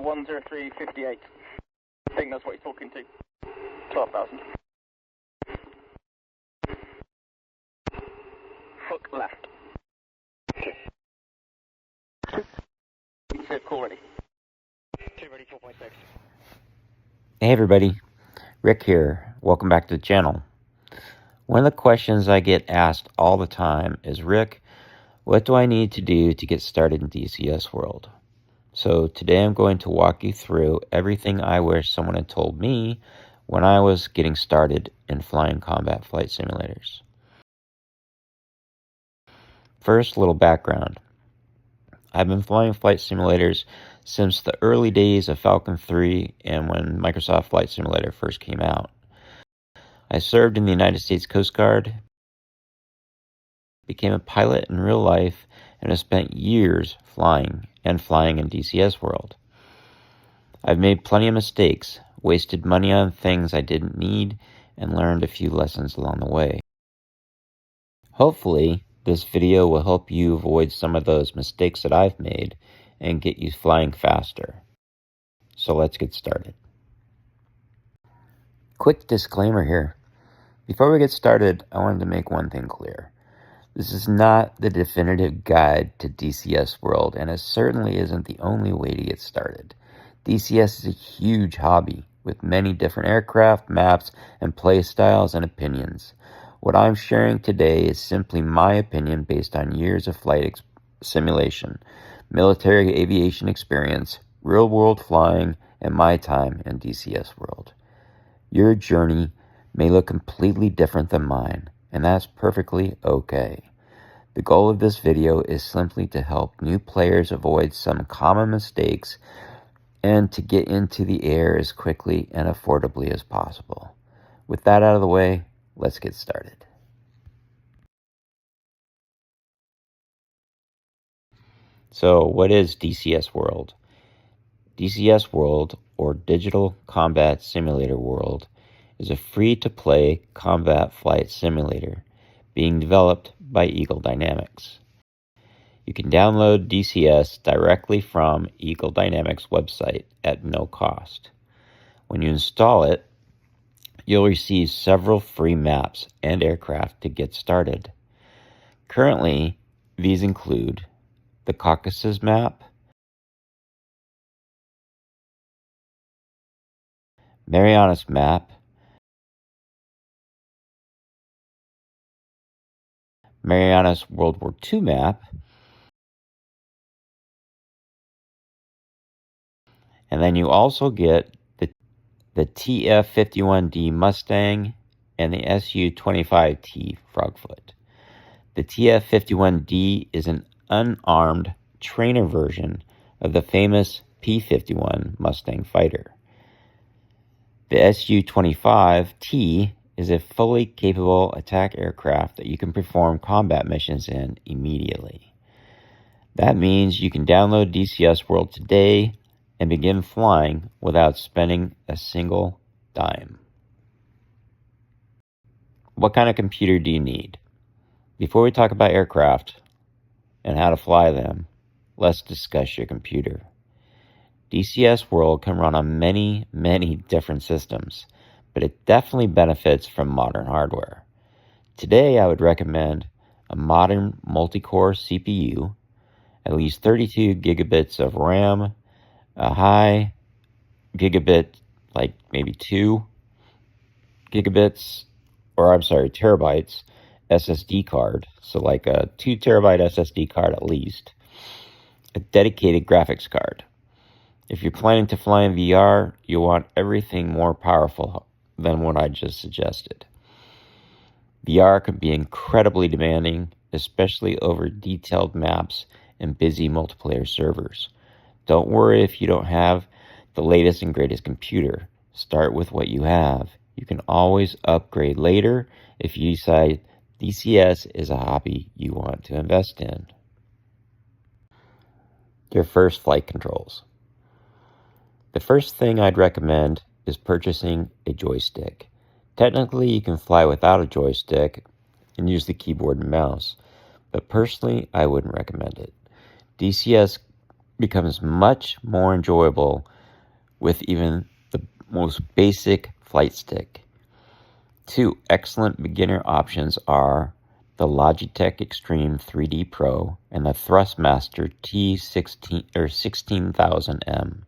10358. I think that's what he's talking to. 12,000. Hook left. Call ready. 2 ready, 4.6. Hey everybody, Rick here. Welcome back to the channel. One of the questions I get asked all the time is, Rick, what do I need to do to get started in DCS World? So today I'm going to walk you through everything I wish someone had told me when I was getting started in flying combat flight simulators. First, a little background. I've been flying flight simulators since the early days of Falcon 3 and when Microsoft Flight Simulator first came out. I served in the United States Coast Guard, became a pilot in real life, and have spent years flying in DCS World. I've made plenty of mistakes, wasted money on things I didn't need, and learned a few lessons along the way. Hopefully, this video will help you avoid some of those mistakes that I've made and get you flying faster. So let's get started. Quick disclaimer here. Before we get started, I wanted to make one thing clear. This is not the definitive guide to DCS World, and it certainly isn't the only way to get started. DCS is a huge hobby with many different aircraft, maps, and play styles and opinions. What I'm sharing today is simply my opinion based on years of flight simulation, military aviation experience, real-world flying, and my time in DCS World. Your journey may look completely different than mine, and that's perfectly okay. The goal of this video is simply to help new players avoid some common mistakes and to get into the air as quickly and affordably as possible. With that out of the way, let's get started. So, what is DCS World? DCS World, or Digital Combat Simulator World, is a free-to-play combat flight simulator being developed by Eagle Dynamics. You can download DCS directly from Eagle Dynamics' website at no cost. When you install it, you'll receive several free maps and aircraft to get started. Currently, these include the Caucasus map, Marianas map, Marianas World War II map, and then you also get the TF-51D Mustang and the Su-25T Frogfoot. The TF-51D is an unarmed trainer version of the famous P-51 Mustang fighter. The Su-25T is a fully capable attack aircraft that you can perform combat missions in immediately. That means you can download DCS World today and begin flying without spending a single dime. What kind of computer do you need? Before we talk about aircraft and how to fly them, let's discuss your computer. DCS World can run on many different systems, but it definitely benefits from modern hardware. Today, I would recommend a modern multi-core CPU, at least 32 gigabits of RAM, a high gigabit, like maybe 2 gigabits, or I'm sorry, terabytes SSD card, so like a 2 terabyte SSD card at least, a dedicated graphics card. If you're planning to fly in VR, you want everything more powerful than what I just suggested. VR can be incredibly demanding, especially over detailed maps and busy multiplayer servers. Don't worry if you don't have the latest and greatest computer. Start with what you have. You can always upgrade later if you decide DCS is a hobby you want to invest in. Your first flight controls. The first thing I'd recommend is purchasing a joystick. Technically, you can fly without a joystick and use the keyboard and mouse, but personally, I wouldn't recommend it. DCS becomes much more enjoyable with even the most basic flight stick. Two excellent beginner options are the Logitech Extreme 3D Pro and the Thrustmaster T16000M.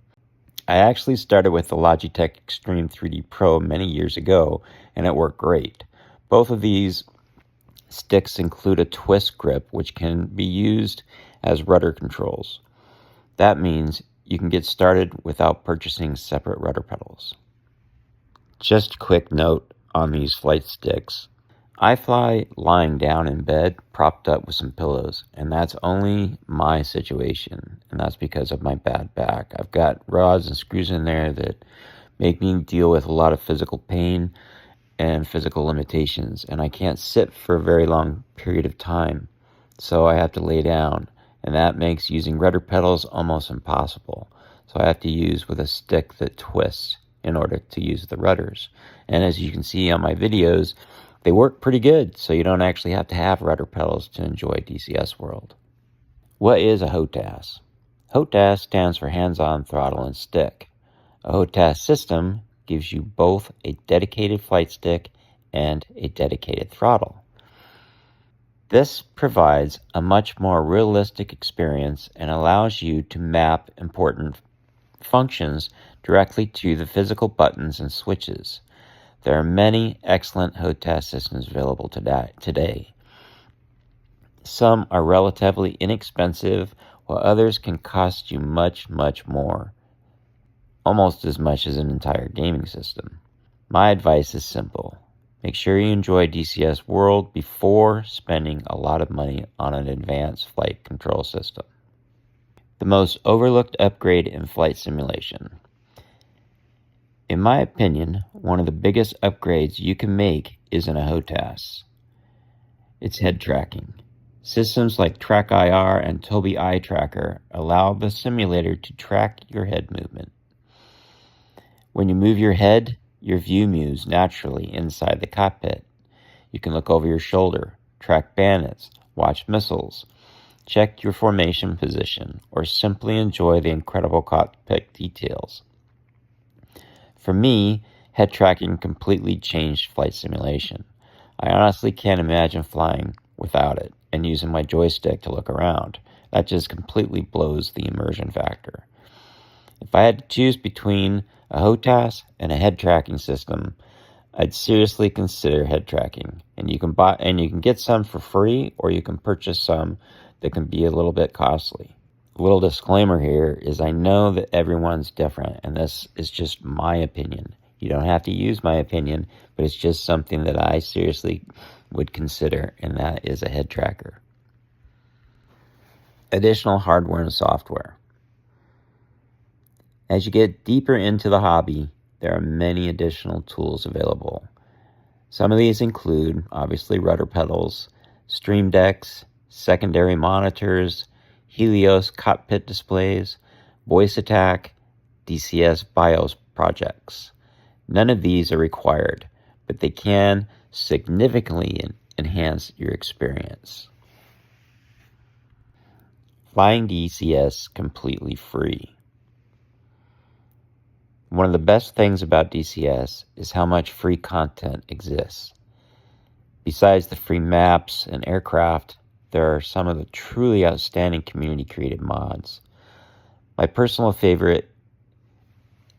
I actually started with the Logitech Extreme 3D Pro many years ago, and it worked great. Both of these sticks include a twist grip, which can be used as rudder controls. That means you can get started without purchasing separate rudder pedals. Just a quick note on these flight sticks. I fly lying down in bed, propped up with some pillows, and that's only my situation, and that's because of my bad back. I've got rods and screws in there that make me deal with a lot of physical pain and physical limitations, and I can't sit for a very long period of time, so I have to lay down, and that makes using rudder pedals almost impossible. So I have to use with a stick that twists in order to use the rudders. And as you can see on my videos, they work pretty good, so you don't actually have to have rudder pedals to enjoy DCS World. What is a HOTAS? HOTAS stands for hands-on throttle and stick. A HOTAS system gives you both a dedicated flight stick and a dedicated throttle. This provides a much more realistic experience and allows you to map important functions directly to the physical buttons and switches. There are many excellent HOTAS systems available today. Some are relatively inexpensive, while others can cost you much, much more, almost as much as an entire gaming system. My advice is simple. Make sure you enjoy DCS World before spending a lot of money on an advanced flight control system. The most overlooked upgrade in flight simulation. In my opinion, one of the biggest upgrades you can make is in a HOTAS. It's head tracking. Systems like TrackIR and Tobii Eye Tracker allow the simulator to track your head movement. When you move your head, your view moves naturally inside the cockpit. You can look over your shoulder, track bandits, watch missiles, check your formation position, or simply enjoy the incredible cockpit details. For me, head tracking completely changed flight simulation. I honestly can't imagine flying without it and using my joystick to look around. That just completely blows the immersion factor. If I had to choose between a HOTAS and a head tracking system, I'd seriously consider head tracking. And you can get some for free, or you can purchase some that can be a little bit costly. A little disclaimer here is I know that everyone's different, and this is just my opinion. You don't have to use my opinion, but it's just something that I seriously would consider, and that is a head tracker. Additional hardware and software. As you get deeper into the hobby, there are many additional tools available. Some of these include, obviously, rudder pedals, stream decks, secondary monitors, Helios cockpit displays, voice attack, DCS BIOS projects. None of these are required, but they can significantly enhance your experience. Flying DCS completely free. One of the best things about DCS is how much free content exists. Besides the free maps and aircraft, there are some of the truly outstanding community-created mods. My personal favorite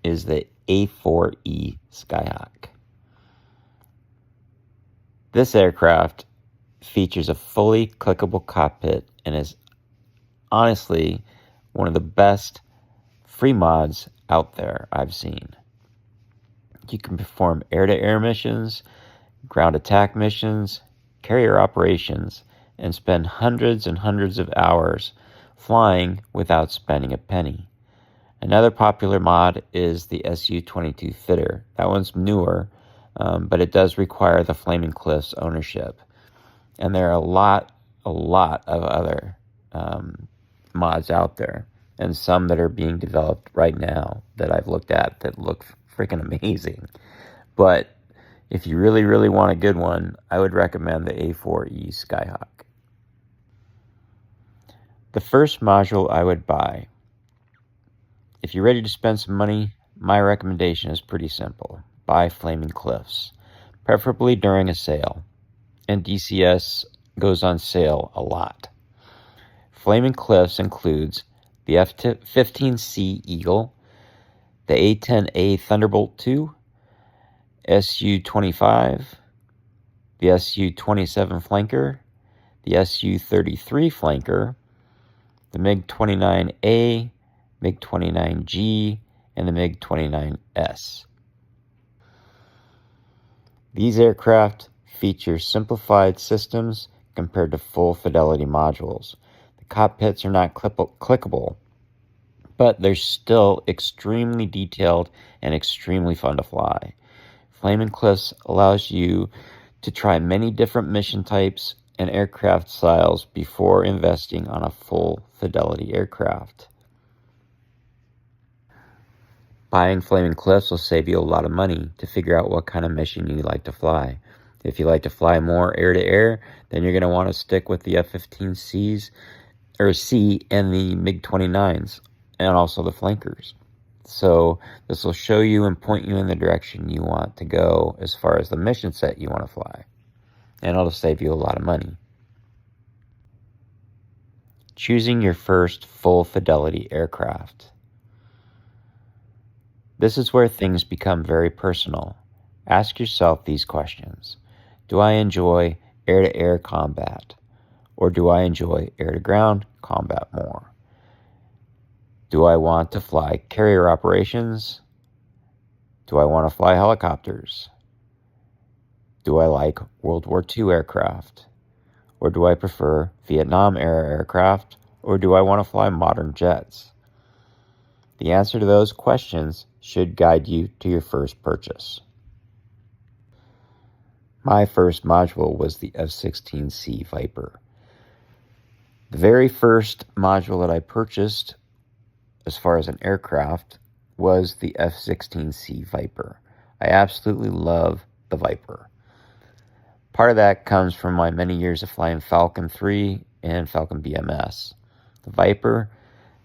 is the A-4E Skyhawk. This aircraft features a fully clickable cockpit and is honestly one of the best free mods out there I've seen. You can perform air-to-air missions, ground attack missions, carrier operations, and spend hundreds and hundreds of hours flying without spending a penny. Another popular mod is the Su-22 Fitter. That one's newer, but it does require the Flaming Cliffs ownership. And there are a lot of other mods out there, and some that are being developed right now that I've looked at that look freaking amazing. But if you really, really want a good one, I would recommend the A4E Skyhawk. The first module I would buy if you're ready to spend some money, my recommendation is pretty simple. Buy Flaming Cliffs, preferably during a sale. And DCS goes on sale a lot. Flaming Cliffs includes the F-15C Eagle, the A-10A Thunderbolt II, Su-25, the Su-27 Flanker, the Su-33 Flanker, the MiG-29A, MiG-29G, and the MiG-29S. These aircraft feature simplified systems compared to full-fidelity modules. The cockpits are not clickable, but they're still extremely detailed and extremely fun to fly. Flaming Cliffs allows you to try many different mission types and aircraft styles before investing on a full-fidelity aircraft. Buying Flaming Cliffs will save you a lot of money to figure out what kind of mission you like to fly. If you like to fly more air-to-air, then you're going to want to stick with the F-15Cs or C and the MiG-29s and also the flankers. So this will show you and point you in the direction you want to go as far as the mission set you want to fly. And it'll save you a lot of money. Choosing your first full-fidelity aircraft. This is where things become very personal. Ask yourself these questions. Do I enjoy air-to-air combat? Or do I enjoy air-to-ground combat more? Do I want to fly carrier operations? Do I want to fly helicopters? Do I like World War II aircraft? Or do I prefer Vietnam-era aircraft? Or do I want to fly modern jets? The answer to those questions should guide you to your first purchase. My first module was the F-16C Viper. The very first module that I purchased as far as an aircraft was the F-16C Viper. I absolutely love the Viper. Part of that comes from my many years of flying Falcon 3 and Falcon BMS. The Viper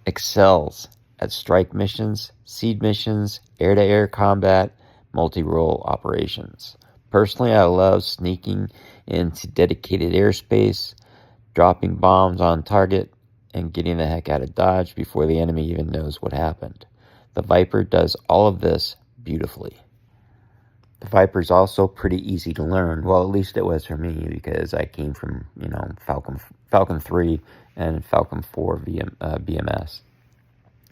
excels at strike missions, seed missions, air-to-air combat, multi-role operations. Personally, I love sneaking into dedicated airspace, dropping bombs on target, and getting the heck out of Dodge before the enemy even knows what happened. The Viper does all of this beautifully. The Viper is also pretty easy to learn. Well, at least it was for me, because I came from, Falcon 3 and Falcon 4 BMS.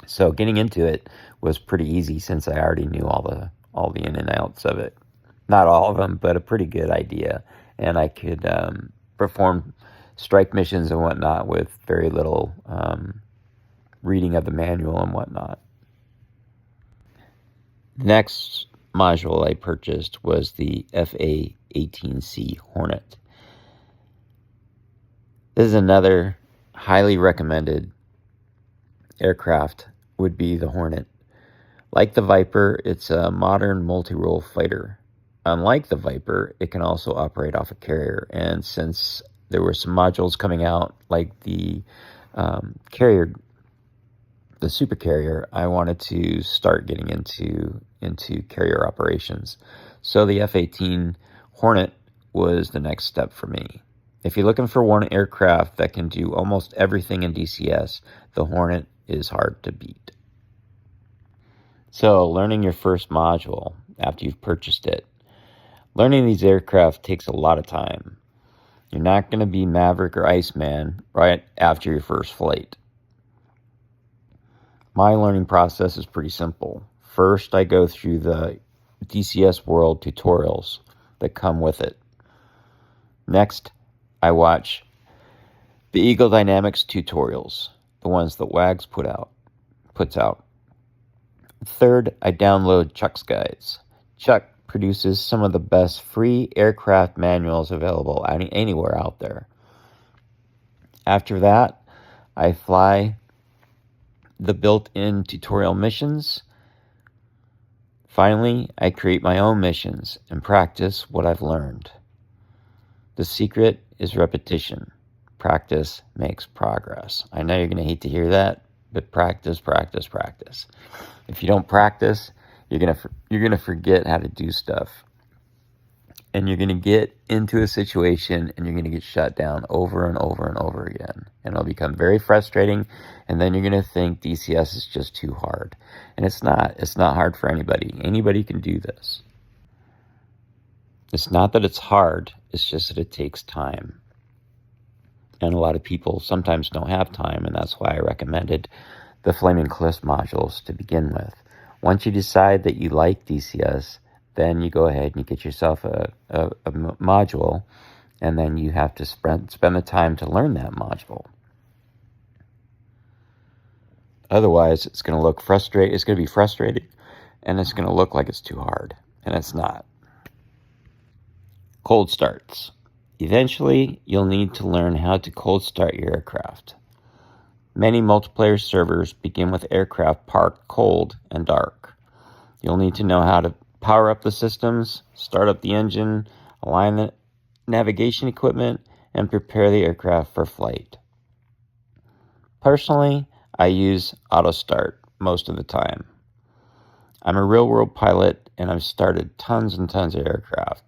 So getting into it was pretty easy since I already knew all the in and outs of it. Not all of them, but a pretty good idea. And I could perform strike missions and whatnot with very little reading of the manual and whatnot. The next module I purchased was the A-18C Hornet. This is another highly recommended aircraft, would be the Hornet. Like the Viper, it's a modern multi-role fighter. Unlike the Viper, it can also operate off a carrier, and since there were some modules coming out like the carrier, the super carrier, I wanted to start getting into carrier operations. So the F-18 Hornet was the next step for me. If you're looking for one aircraft that can do almost everything in DCS, the Hornet is hard to beat. So learning your first module after you've purchased it. Learning these aircraft takes a lot of time. You're not going to be Maverick or Iceman right after your first flight. My learning process is pretty simple. First, I go through the DCS World tutorials that come with it. Next, I watch the Eagle Dynamics tutorials, the ones that WAGS puts out. Third, I download Chuck's guides. Chuck produces some of the best free aircraft manuals available anywhere out there. After that, I fly the built-in tutorial missions. Finally, I create my own missions and practice what I've learned. The secret is repetition. Practice makes progress. I know you're going to hate to hear that, but practice, practice, practice. If you don't practice, you're gonna forget how to do stuff, and you're gonna get into a situation and you're gonna get shut down over and over and over again, and it'll become very frustrating. And then you're gonna think DCS is just too hard, and it's not. It's not hard for anybody. Anybody can do this. It's not that it's hard. It's just that it takes time. And a lot of people sometimes don't have time, and that's why I recommended the Flaming Cliffs modules to begin with. Once you decide that you like DCS, then you go ahead and you get yourself a module, and then you have to spend the time to learn that module. Otherwise, it's going to look frustrating. It's going to be frustrating, and it's going to look like it's too hard, and it's not. Cold starts. Eventually, you'll need to learn how to cold start your aircraft. Many multiplayer servers begin with aircraft parked cold and dark. You'll need to know how to power up the systems, start up the engine, align the navigation equipment, and prepare the aircraft for flight. Personally, I use auto start most of the time. I'm a real-world pilot, and I've started tons and tons of aircraft.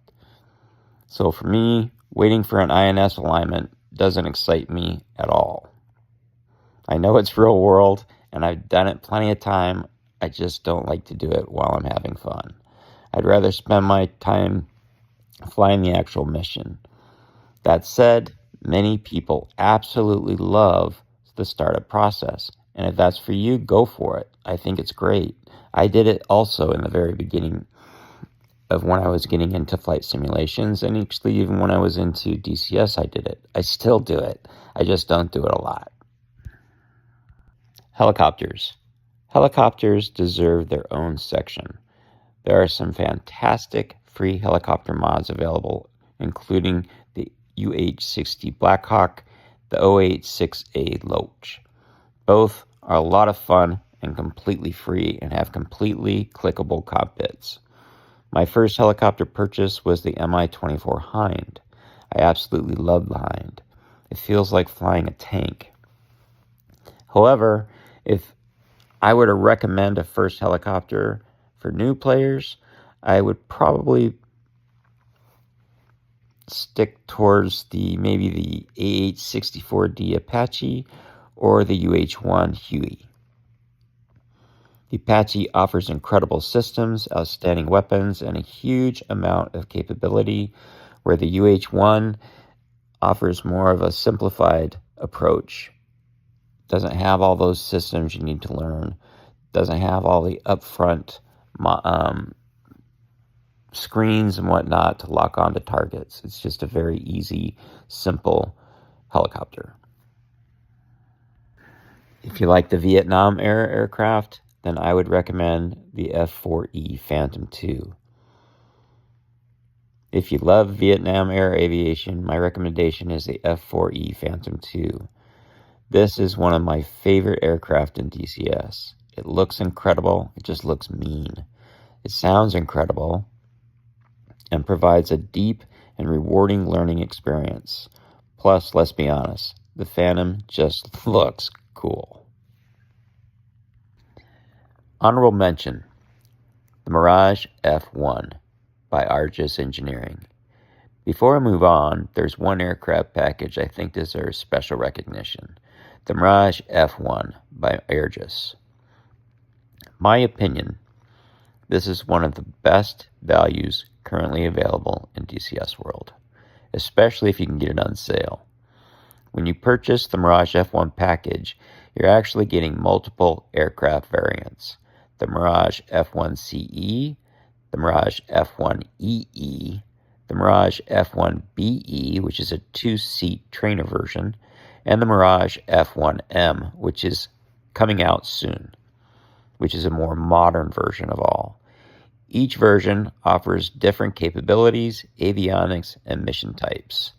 So for me, waiting for an INS alignment doesn't excite me at all. I know it's real world, and I've done it plenty of time. I just don't like to do it while I'm having fun. I'd rather spend my time flying the actual mission. That said, many people absolutely love the startup process. And if that's for you, go for it. I think it's great. I did it also in the very beginning of when I was getting into flight simulations, and actually even when I was into DCS, I did it. I still do it. I just don't do it a lot. Helicopters. Helicopters deserve their own section. There are some fantastic free helicopter mods available, including the UH-60 Blackhawk, the A-18C Loach. Both are a lot of fun and completely free and have completely clickable cockpits. My first helicopter purchase was the Mi-24 Hind. I absolutely love the Hind. It feels like flying a tank. However, if I were to recommend a first helicopter for new players, I would probably stick towards maybe the AH-64D Apache or the UH-1 Huey. The Apache offers incredible systems, outstanding weapons, and a huge amount of capability, where the UH-1 offers more of a simplified approach. Doesn't have all those systems you need to learn. Doesn't have all the upfront screens and whatnot to lock onto targets. It's just a very easy, simple helicopter. If you like the Vietnam era aircraft, then I would recommend the F-4E Phantom II. If you love Vietnam era aviation, my recommendation is the F-4E Phantom II. This is one of my favorite aircraft in DCS. It looks incredible. It just looks mean. It sounds incredible and provides a deep and rewarding learning experience. Plus, let's be honest, the Phantom just looks cool. Honorable mention, the Mirage F1 by Argus Engineering. Before I move on, there's one aircraft package I think deserves special recognition. The Mirage F1 by Argus. My opinion, this is one of the best values currently available in DCS World, especially if you can get it on sale. When you purchase the Mirage F1 package, you're actually getting multiple aircraft variants. The Mirage F1CE, the Mirage F1EE, the Mirage F1BE, which is a 2-seat trainer version, and the Mirage F1M, which is coming out soon, which is a more modern version of all. Each version offers different capabilities, avionics, and mission types.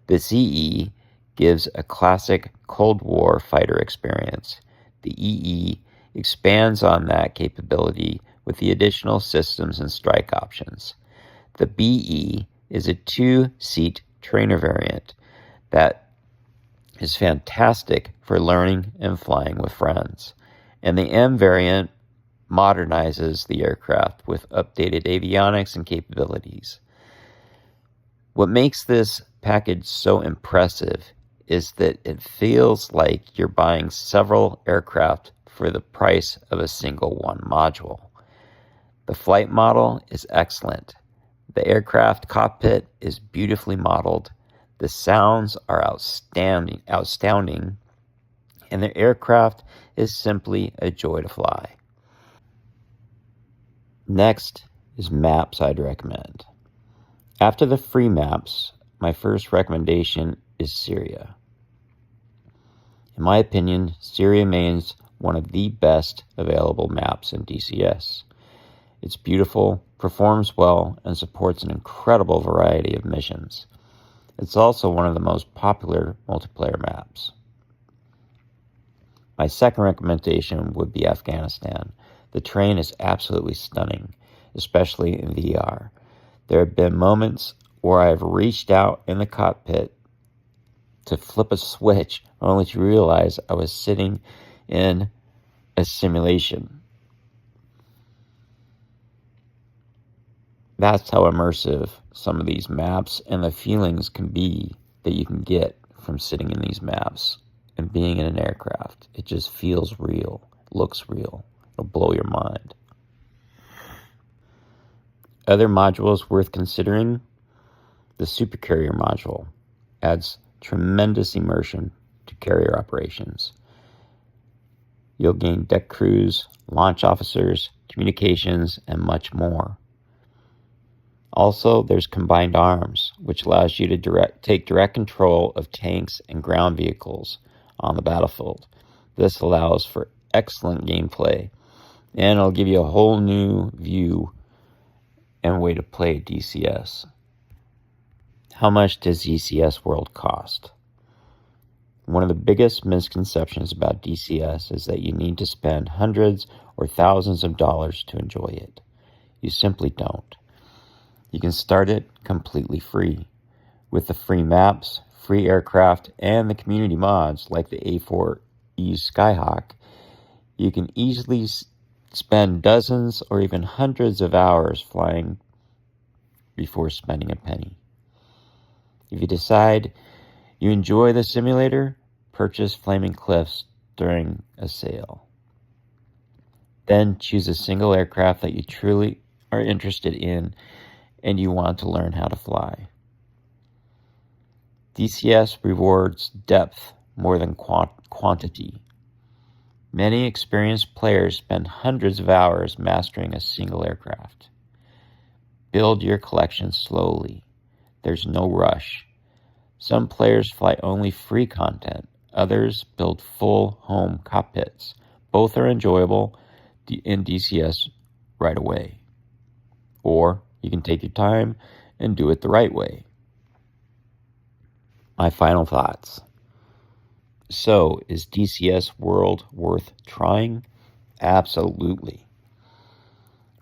The CE gives a classic Cold War fighter experience. The EE expands on that capability with the additional systems and strike options. The BE is a 2-seat trainer variant that is fantastic for learning and flying with friends. And the M variant modernizes the aircraft with updated avionics and capabilities. What makes this package so impressive is that it feels like you're buying several aircraft for the price of a single one module. The flight model is excellent. The aircraft cockpit is beautifully modeled. The sounds are outstanding, and the aircraft is simply a joy to fly. Next is maps I'd recommend. After the free maps, my first recommendation is Syria. In my opinion, Syria remains one of the best available maps in DCS. It's beautiful, performs well, and supports an incredible variety of missions. It's also one of the most popular multiplayer maps. My second recommendation would be Afghanistan. The terrain is absolutely stunning, especially in VR. There have been moments where I have reached out in the cockpit to flip a switch only to realize I was sitting in a simulation. That's how immersive some of these maps and the feelings can be that you can get from sitting in these maps and being in an aircraft. It just feels real, looks real. It'll blow your mind. Other modules worth considering: the supercarrier module adds tremendous immersion to carrier operations. You'll gain deck crews, launch officers, communications, and much more. Also, there's combined arms, which allows you to take direct control of tanks and ground vehicles on the battlefield. This allows for excellent gameplay, and it'll give you a whole new view and way to play DCS. How much does DCS World cost? One of the biggest misconceptions about DCS is that you need to spend hundreds or thousands of dollars to enjoy it. You simply don't. You can start it completely free. With the free maps, free aircraft, and the community mods like the A4E Skyhawk, you can easily spend dozens or even hundreds of hours flying before spending a penny. If you decide you enjoy the simulator, purchase Flaming Cliffs during a sale. Then choose a single aircraft that you truly are interested in and you want to learn how to fly. DCS rewards depth more than quantity. Many experienced players spend hundreds of hours mastering a single aircraft. Build your collection slowly. There's no rush. Some players fly only free content. Others build full home cockpits. Both are enjoyable in DCS right away. Or you can take your time and do it the right way. My final thoughts. So, is DCS World worth trying? Absolutely.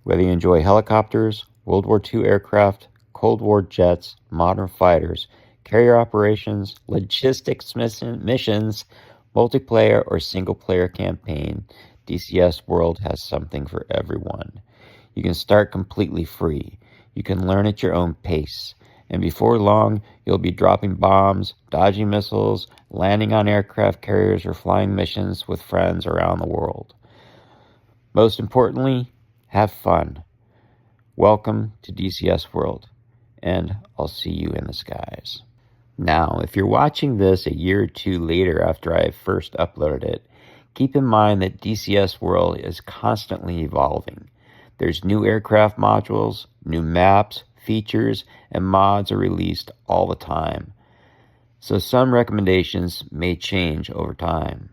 Whether you enjoy helicopters, World War II aircraft, Cold War jets, modern fighters, carrier operations, logistics missions, multiplayer or single-player campaign, DCS World has something for everyone. You can start completely free. You can learn at your own pace. And before long, you'll be dropping bombs, dodging missiles, landing on aircraft carriers, or flying missions with friends around the world. Most importantly, have fun. Welcome to DCS World, and I'll see you in the skies. Now, if you're watching this a year or two later after I first uploaded it, keep in mind that DCS World is constantly evolving. There's new aircraft modules, new maps, features, and mods are released all the time. So some recommendations may change over time.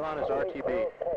Pylon is RTB.